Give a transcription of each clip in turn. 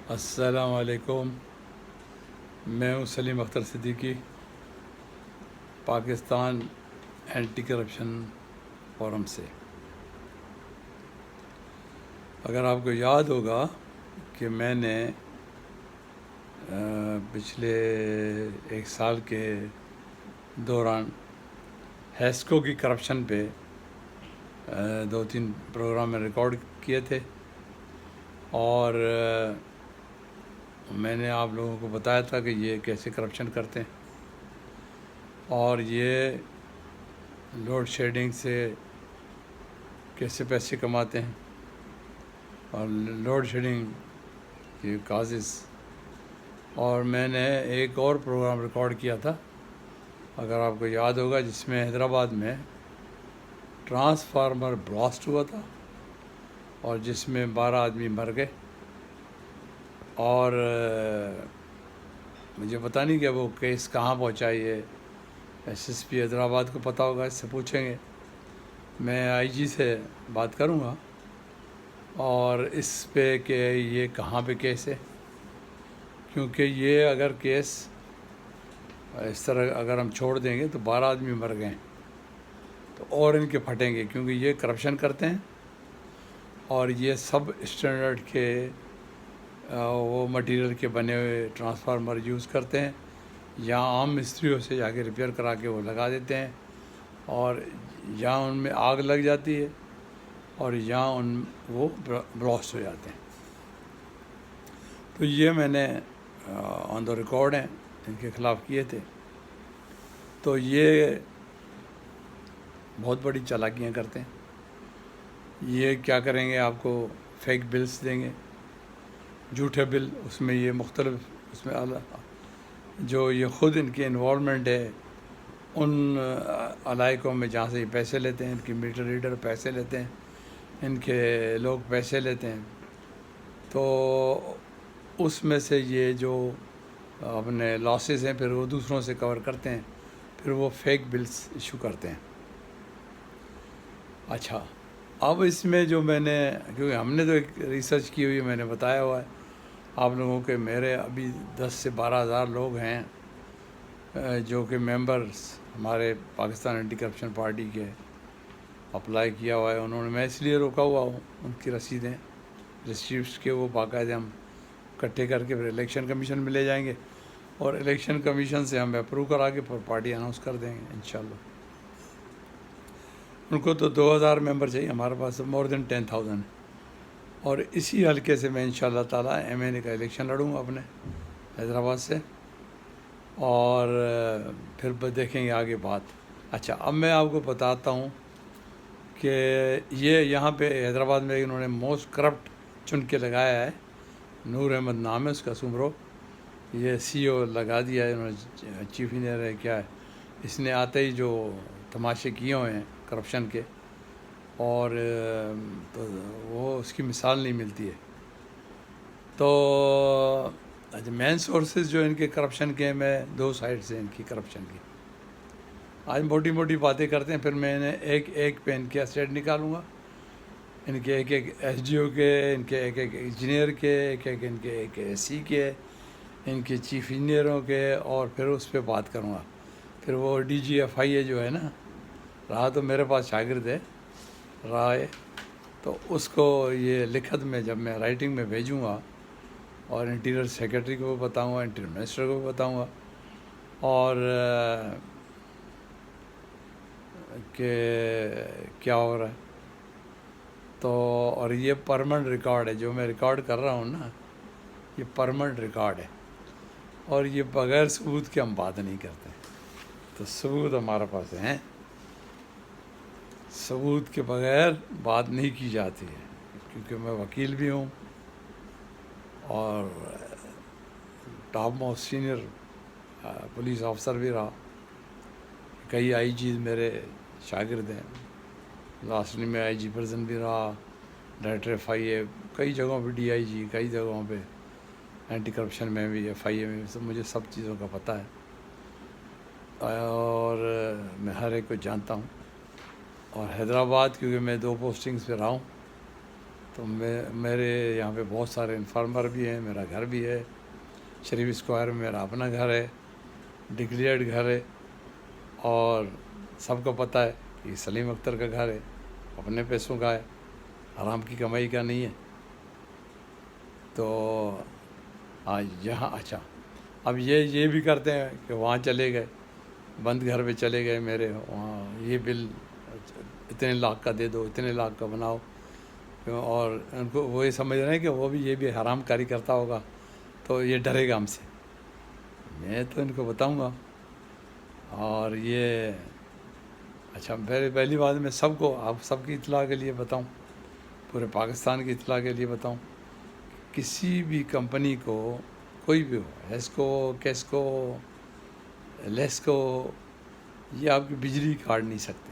السلام علیکم. میں ہوں Saleem Akhtar Siddiqui, Pakistan anti corruption forum سے. اگر آپ کو یاد ہوگا کہ میں نے پچھلے ایک سال کے دوران ہیسکو کی کرپشن پہ 2-3 پروگرام میں ریکارڈ کیے تھے، اور میں نے آپ لوگوں کو بتایا تھا کہ یہ کیسے کرپشن کرتے ہیں، اور یہ لوڈ شیڈنگ سے کیسے پیسے کماتے ہیں، اور لوڈ شیڈنگ کی کازز. اور میں نے ایک اور پروگرام ریکارڈ کیا تھا، اگر آپ کو یاد ہوگا، جس میں حیدرآباد میں ٹرانسفارمر بلاسٹ ہوا تھا اور جس میں 12 آدمی مر گئے. اور مجھے پتہ نہیں کہ وہ کیس کہاں پہنچا. یہ ایس پی حیدرآباد کو پتہ ہوگا، اس سے پوچھیں گے. میں آئی جی سے بات کروں گا اور اس پہ کہ یہ کہاں پہ کیس ہے، کیونکہ یہ اگر کیس اس طرح اگر ہم چھوڑ دیں گے تو 12 آدمی مر گئے تو اور ان کے پھٹیں گے، کیونکہ یہ کرپشن کرتے ہیں اور یہ سب اسٹینڈرڈ کے وہ مٹیریل کے بنے ہوئے ٹرانسفارمر یوز کرتے ہیں، یا عام مستریوں سے جا کے ریپیئر کرا کے وہ لگا دیتے ہیں، اور یہاں ان میں آگ لگ جاتی ہے اور یہاں وہ بلاسٹ ہو جاتے ہیں. تو یہ میں نے آن دا ریکارڈ ہیں ان کے خلاف کیے تھے. تو یہ بہت بڑی چالاکیاں کرتے ہیں. یہ کیا کریں گے، آپ کو فیک بلز دیں گے، جھوٹے بل. اس میں یہ مختلف، اس میں جو یہ خود ان کی انوالومنٹ ہے ان علاقوں میں جہاں سے یہ پیسے لیتے ہیں، ان کی میٹر ریڈر پیسے لیتے ہیں، ان کے لوگ پیسے لیتے ہیں، تو اس میں سے یہ جو اپنے لاسز ہیں پھر وہ دوسروں سے کور کرتے ہیں، پھر وہ فیک بلز ایشو کرتے ہیں. اچھا، اب اس میں جو میں نے، کیونکہ ہم نے تو ایک ریسرچ کی ہوئی ہے، میں نے بتایا ہوا ہے آپ لوگوں کے، میرے ابھی 10 سے 12 ہزار لوگ ہیں جو کہ ممبرس ہمارے پاکستان اینٹی کرپشن پارٹی کے اپلائی کیا ہوا ہے انہوں نے. میں اس لیے روکا ہوا ہوں، ان کی رسیدیں ریسیپٹس کے وہ باقاعدہ ہم اکٹھے کر کے پھر الیکشن کمیشن میں لے جائیں گے، اور الیکشن کمیشن سے ہم اپروو کرا کے پھر پارٹی اناؤنس کر دیں گے انشاءاللہ. ان کو تو 2000 ممبر چاہیے، ہمارے پاس مور دین 10,000 ہے. اور اسی حلقے سے میں انشاءاللہ تعالیٰ MNA کا الیکشن لڑوں گا اپنے حیدرآباد سے، اور پھر دیکھیں گے آگے بات. اچھا، اب میں آپ کو بتاتا ہوں کہ یہ یہاں پہ حیدرآباد میں انہوں نے موسٹ کرپٹ چن کے لگایا ہے. نور احمد نام ہے اس کا، سمرو. یہ CO لگا دیا ہے انہوں نے، چیف انجینئر ہے کیا ہے. اس نے آتے ہی جو تماشے کیے ہوئے ہیں کرپشن کے، اور تو وہ اس کی مثال نہیں ملتی ہے. تو مین سورسز جو ان کے کرپشن کے، میں 2 سائڈ سے ان کی کرپشن کی آج موٹی موٹی باتیں کرتے ہیں، پھر میں نے ایک ایک پہ ان کے اسٹیٹ نکالوں گا، ان کے ایک ایک SDO کے، ان کے ایک ایک انجینئر کے، ایک ایک ان کے ایک SC کے، ان کے چیف انجینئروں کے، اور پھر اس پہ بات کروں گا. پھر وہ DGFIA جو ہے نا، رہا تو میرے پاس شاگرد ہے رائے، تو اس کو یہ لکھت میں جب میں رائٹنگ میں بھیجوں گا، اور انٹیریئر سیکرٹری کو بھی بتاؤں گا، انٹیریئر منسٹر کو بھی بتاؤں گا، اور کہ کیا ہو رہا ہے. تو اور یہ پرماننٹ ریکارڈ ہے جو میں ریکارڈ کر رہا ہوں نا، یہ پرماننٹ ریکارڈ ہے، اور یہ بغیر ثبوت کے ہم بات نہیں کرتے. تو ثبوت ہمارے پاس ہیں، ثبوت کے بغیر بات نہیں کی جاتی ہے، کیونکہ میں وکیل بھی ہوں اور top most senior police officer بھی رہا. کئی IGs میرے شاگرد ہیں، لاسٹلی میں IG پرزن بھی رہا، ڈائریکٹر FIA، کئی جگہوں پہ DIG، کئی جگہوں پہ اینٹی کرپشن میں بھی، FIA میں بھی. مجھے سب چیزوں کا پتہ ہے، اور میں ہر ایک کو جانتا ہوں. اور حیدرآباد کیونکہ میں 2 پوسٹنگز پہ رہا ہوں، تو میرے یہاں پہ بہت سارے انفارمر بھی ہیں، میرا گھر بھی ہے، شریف اسکوائر میں میرا اپنا گھر ہے، ڈکلیئرڈ گھر ہے، اور سب کو پتہ ہے کہ سلیم اختر کا گھر ہے، اپنے پیسوں کا ہے، حرام کی کمائی کا نہیں ہے۔ تو یہاں اچھا، اب یہ بھی کرتے ہیں کہ وہاں چلے گئے، بند گھر پہ چلے گئے میرے، وہاں یہ بل اتنے لاکھ کا دے دو، اتنے لاکھ کا بناؤ، اور ان کو وہ یہ سمجھ رہے ہیں کہ وہ بھی یہ بھی حرام کاری کرتا ہوگا تو یہ ڈرے گا ہم سے۔ میں تو ان کو بتاؤں گا، اور یہ اچھا پہلی بات میں سب کو، آپ سب کی اطلاع کے لیے بتاؤں، پورے پاکستان کی اطلاع کے لیے بتاؤں، کسی بھی کمپنی کو، کوئی بھی ہو، ہیسکو، کیسکو، لیسکو، یہ آپ کی بجلی کاٹ نہیں سکتے،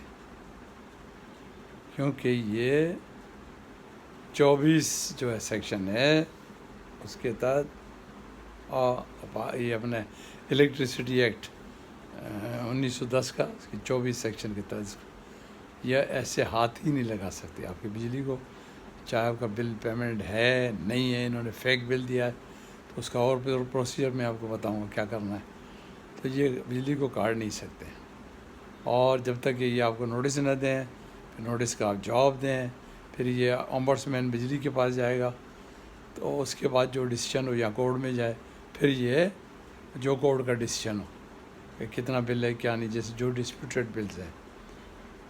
کیونکہ یہ 24 جو ہے سیکشن ہے اس کے تحت، یہ اپنے الیکٹریسٹی ایکٹ 1910 کا، اس کی 24 سیکشن کے تحت یہ ایسے ہاتھ ہی نہیں لگا سکتے آپ کی بجلی کو، چاہے آپ کا بل پیمنٹ ہے نہیں ہے، انہوں نے فیک بل دیا ہے تو اس کا اور پروسیجر میں آپ کو بتاؤں گا کیا کرنا ہے، تو یہ بجلی کو کاٹ نہیں سکتے، اور جب تک کہ یہ آپ کو نوٹس نہ دیں، پھر نوٹس کا آپ جواب دیں، پھر یہ امبڈسمین بجلی کے پاس جائے گا، تو اس کے بعد جو ڈیسیشن ہو یا کورٹ میں جائے، پھر یہ جو کورٹ کا ڈیسیشن ہو کہ کتنا بل ہے کیا نہیں، جیسے جو ڈسپیوٹیڈ بلز ہیں،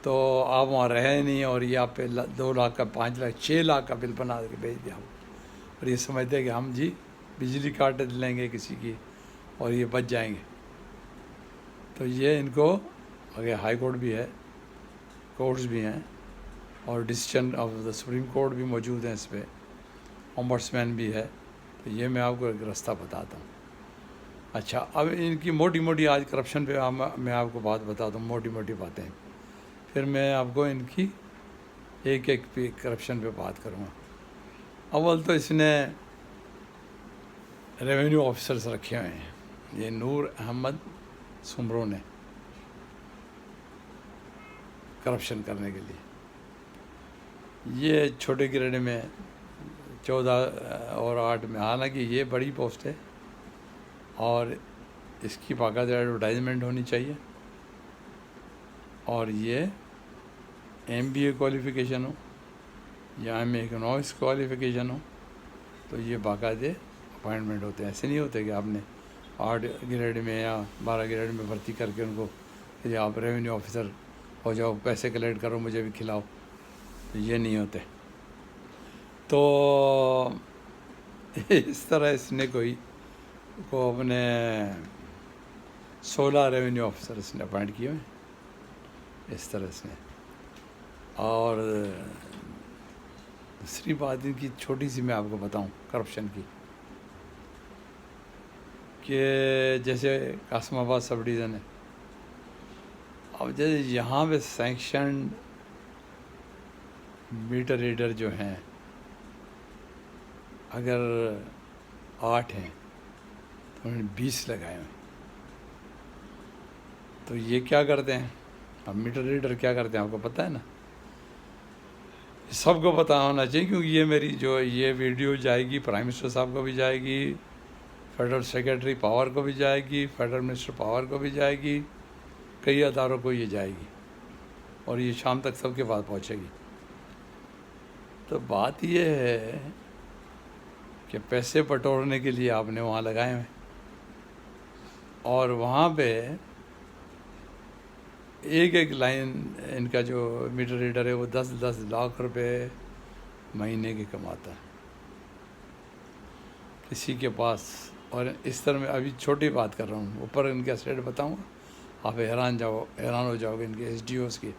تو آپ وہاں رہے نہیں اور یہ آپ پہ 2 لاکھ کا، 5 لاکھ، 6 لاکھ کا بل بنا کے بھیج دیا، اور یہ سمجھتے ہیں کہ ہم جی بجلی کاٹ لیں گے کسی کی اور یہ بچ جائیں گے، تو یہ ان کو آگے ہائی کورٹ بھی ہے، کورٹس بھی ہیں، اور decision of the supreme court بھی موجود ہیں اس پہ، امبڈسمین بھی ہے، تو یہ میں آپ کو ایک راستہ بتاتا ہوں۔ اچھا، اب ان کی موٹی موٹی آج کرپشن پہ میں آپ کو بات بتاتا ہوں، موٹی موٹی باتیں، پھر میں آپ کو ان کی ایک ایک پہ کرپشن پہ بات کروں گا۔ اول تو اس نے ریونیو آفیسرز رکھے ہوئے ہیں، یہ نور احمد سمرو نے، کرپشن کرنے کے لیے، یہ چھوٹے گریڈ میں 14 اور 8 میں، حالانکہ یہ بڑی پوسٹ ہے اور اس کی باقاعدہ ایڈورٹائزمنٹ ہونی چاہیے، اور یہ ایم بی اے کوالیفیکیشن ہو یا ایم اے اکنامکس کوالیفیکیشن ہو، تو یہ باقاعدے اپائنٹمنٹ ہوتے ہیں، ایسے نہیں ہوتے کہ آپ نے 8 گریڈ میں یا 12 گریڈ میں بھرتی کر کے ان کو کہ آپ ریونیو آفیسر ہو جاؤ، پیسے کلیکٹ کرو، مجھے بھی کھلاؤ، تو یہ نہیں ہوتے۔ تو اس طرح اس نے کو اپنے 16 ریونیو آفیسر اس نے اپائنٹ کیے ہوئے، اس طرح اس نے۔ اور دوسری بات ان کی چھوٹی سی میں آپ کو بتاؤں کرپشن کی، کہ جیسے قاسم آباد سب ڈویژن ہے، اب جیسے یہاں پہ سینکشنڈ میٹر ریڈر جو ہیں اگر 8 ہیں تو انہوں نے 20 لگائے ہوئے، تو یہ کیا کرتے ہیں؟ اب میٹر ریڈر کیا کرتے ہیں آپ کو پتہ ہے نا، سب کو پتہ ہونا چاہیے، کیونکہ یہ میری جو یہ ویڈیو جائے گی پرائم منسٹر صاحب کو بھی جائے گی، فیڈرل سیکرٹری پاور کو بھی جائے گی، فیڈرل منسٹر پاور کو بھی جائے گی، کئی اداروں کو یہ جائے گی، اور یہ شام تک سب کے پاس پہنچے گی۔ تو بات یہ ہے کہ پیسے بٹورنے کے لیے آپ نے وہاں لگائے ہوئے، اور وہاں پہ ایک لائن ان کا جو میٹر ریڈر ہے وہ 10 لاکھ روپے مہینے کے کماتا ہے کسی کے پاس، اور اس طرح میں ابھی چھوٹی بات کر رہا ہوں، اوپر ان کے اسٹیٹ بتاؤں گا، آپ حیران ہو جاؤ گے، ان کے ایس ڈی اوز کے،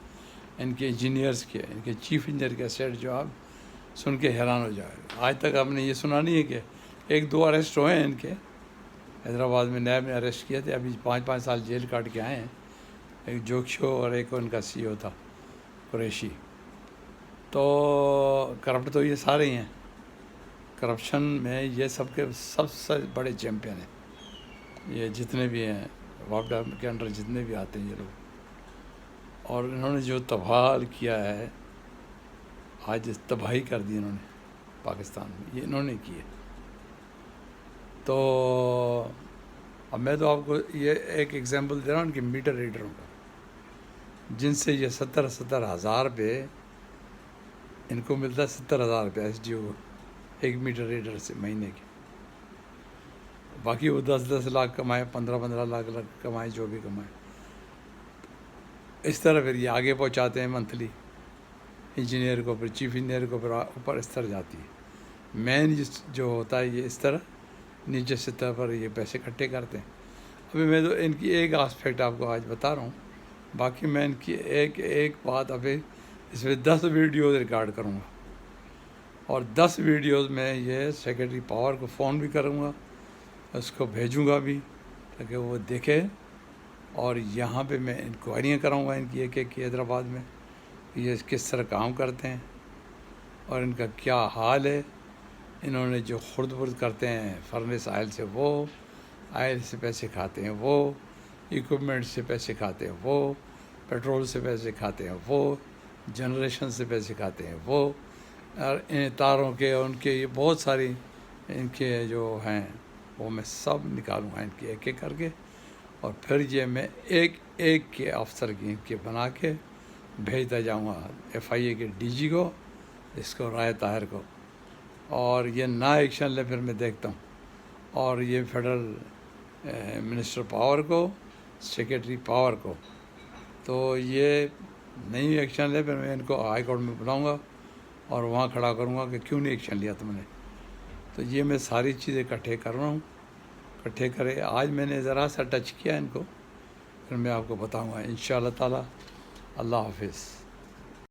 ان کے انجینئرس کے، ان کے چیف انجینئر کے اسٹیٹ جو آپ سن کے حیران ہو جائے گا۔ آج تک آپ نے یہ سنا نہیں ہے کہ 1-2 اریسٹ ہوئے ہیں ان کے، حیدرآباد میں نیب نے اریسٹ کیے تھے، ابھی 5 سال جیل کاٹ کے آئے ہیں، ایک جوکشو اور ایک ان کا سی او تھا قریشی۔ تو کرپٹ تو یہ سارے ہی ہیں، کرپشن میں یہ سب سے بڑے چیمپئن ہیں، یہ جتنے بھی ہیں واپڈا کے انڈر جتنے بھی آتے ہیں یہ لوگ، اور انہوں نے جو تباہ کیا ہے، آج تباہی کر دی انہوں نے۔ پاکستان میں، یہ انہوں نے کی ہے۔ تو اب میں تو آپ کو یہ ایک ایگزامپل دے رہا ہوں کہ میٹر ریڈروں کا، جن سے یہ 70,000 روپے ان کو ملتا ہے، 70,000 روپے ایس ڈی او کو ایک میٹر ریڈر سے مہینے کے، باقی وہ 10 لاکھ کمائے، 15 لاکھ کمائے، جو بھی کمائے، اس طرح پھر یہ آگے پہنچاتے ہیں منتھلی انجینئر کو، پھر چیف انجینئر کو، پھر اوپر اس طرح جاتی ہے۔ مین جو ہوتا ہے یہ اس طرح نیچے سطح پر یہ پیسے اکٹھے کرتے ہیں۔ ابھی میں تو ان کی ایک آسپیکٹ آپ کو آج بتا رہا ہوں، باقی میں ان کی ایک بات ابھی اس میں 10 ویڈیوز ریکارڈ کروں گا، اور 10 ویڈیوز میں یہ سیکرٹری پاور کو فون بھی کروں گا، اس کو بھیجوں گا بھی تاکہ وہ دیکھے، اور یہاں پہ میں انکوائریاں کراؤں گا ان کی ایک کی حیدرآباد میں، یہ کس طرح کام کرتے ہیں اور ان کا کیا حال ہے۔ انہوں نے جو خرد برد کرتے ہیں فرنس آئل سے، وہ آئل سے پیسے کھاتے ہیں، وہ ایکوپمنٹ سے پیسے کھاتے ہیں، وہ پیٹرول سے پیسے کھاتے ہیں، وہ جنریشن سے پیسے کھاتے ہیں، وہ اور ان تاروں کے، ان کے یہ بہت ساری ان کے جو ہیں وہ میں سب نکالوں گا ان کی ایک ایک کر کے، اور پھر یہ میں ایک کے افسر کی ان کے بنا کے بھیجتا جاؤں گا ایف آئی اے کے ڈی جی کو، اس کو رائے طاہر کو، اور یہ نہ ایکشن لے پھر میں دیکھتا ہوں، اور یہ فیڈرل منسٹر پاور کو، سیکرٹری پاور کو، تو یہ نہیں ایکشن لے پھر میں ان کو ہائی کورٹ میں بلاؤں گا اور وہاں کھڑا کروں گا کہ کیوں نہیں ایکشن لیا تم نے۔ تو یہ میں ساری چیزیں اکٹھے کر رہا ہوں، اکٹھے کرے آج میں نے ذرا سا ٹچ کیا ان کو، پھر میں آپ کو بتاؤں گا انشاءاللہ تعالی۔ اللہ حافظ۔